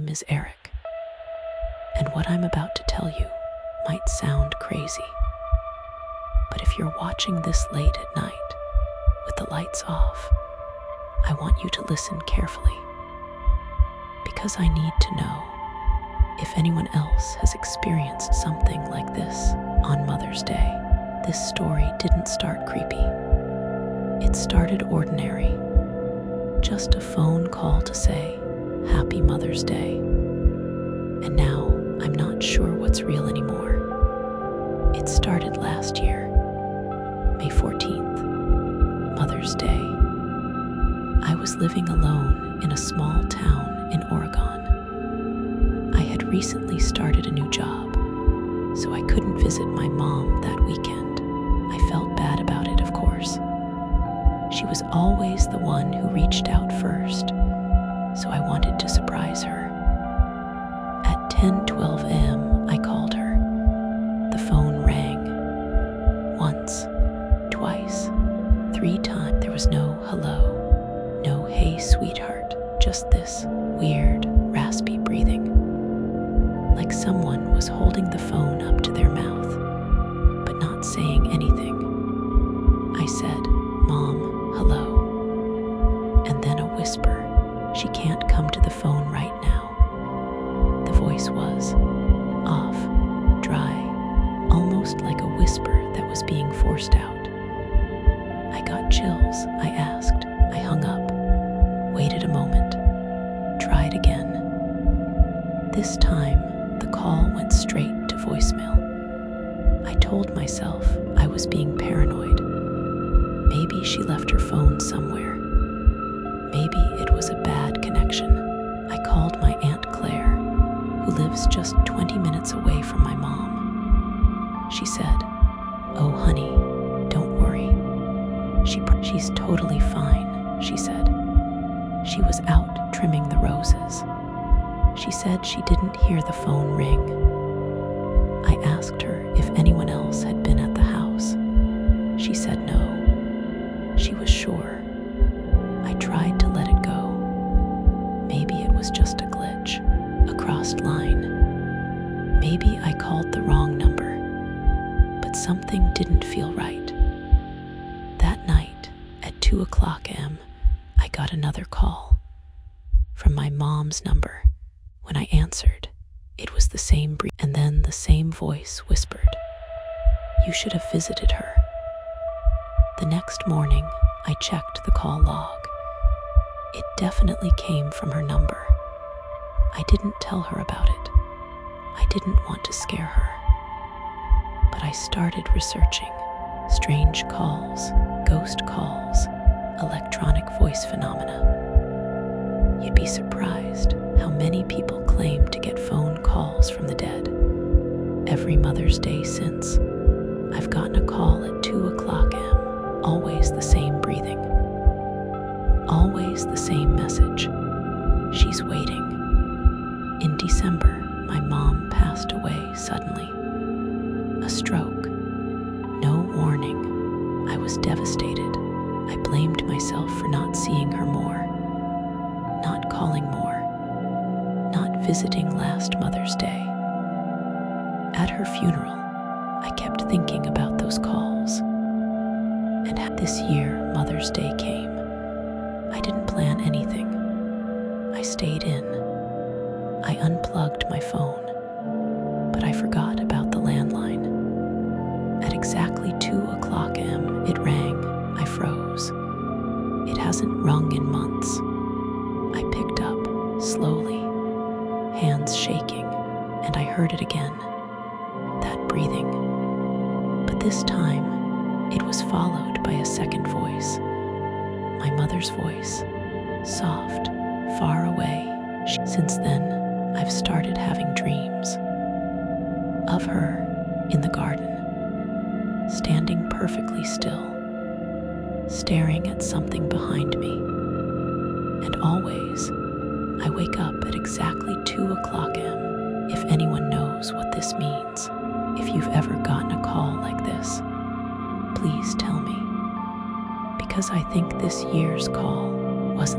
name is Eric, and what I'm about to tell you might sound crazy. But if you're watching this late at night with the lights off, I want you to listen carefully, because I need to know if anyone else has experienced something like this on Mother's Day. This story didn't start creepy. It started ordinary. Just a phone call to say, Happy Mother's Day. And now I'm not sure what's real anymore. It started last year, May 14th, Mother's Day. I was living alone in a small town in Oregon. I had recently started a new job, so I couldn't visit my mom that weekend. I felt bad about it, of course. She was always the one who reached out first, so I wanted to surprise her. At 10:12 a.m., I called her. The phone rang. Once, twice, 3 times. There was no hello, no hey sweetheart, just this weird, raspy breathing. Like someone was holding the phone up to their mouth, but not saying anything. I said, Mom, hello. And then a whisper, She can't come to the phone right now. The voice was off, dry, almost like a whisper that was being forced out. I got chills. I asked. I hung up, waited a moment, tried again. This time, the call went straight to voicemail. I told myself I was being paranoid. Maybe she left her phone somewhere. Maybe it was a bad connection. I called my Aunt Claire, who lives just 20 minutes away from my mom. She said, "Oh, honey, don't worry. She's totally fine," she said. She was out trimming the roses. She said she didn't hear the phone ring. I asked her if anyone else had been at the house. She said no. She was sure. I tried to let it go. Maybe it was just a glitch, a crossed line. Maybe I called the wrong number, but something didn't feel right. That night, at 2:00 a.m., I got another call from my mom's number. When I answered, it was the same and then the same voice whispered, "You should have visited her." The next morning, I checked the call log. It definitely came from her number. I didn't tell her about it. I didn't want to scare her. But I started researching strange calls, ghost calls, electronic voice phenomena. You'd be surprised how many people claim to get phone calls from the dead. Every Mother's Day since, I've gotten a call at 2:00 a.m., always the same breathing, always the same message. She's waiting. In December, my mom passed away suddenly. A stroke. No warning. I was devastated. I blamed myself for not seeing her more, not calling more, not visiting last Mother's Day. At her funeral, I kept thinking about those calls. And this year, Mother's Day came. I didn't plan anything. I stayed in. I unplugged my phone, but I forgot about the landline. At exactly 2:00 a.m., it rang. I froze. It hasn't rung in months. I picked up, slowly, hands shaking, and I heard it again. That breathing. But this time, it was followed by a second voice. My mother's voice. Soft, far away. Since then, I've started having dreams of her in the garden, standing perfectly still, staring at something behind me. And always, I wake up at exactly 2:00 a.m. If anyone knows what this means, if you've ever gotten a call like this, please tell me. Because I think this year's call wasn't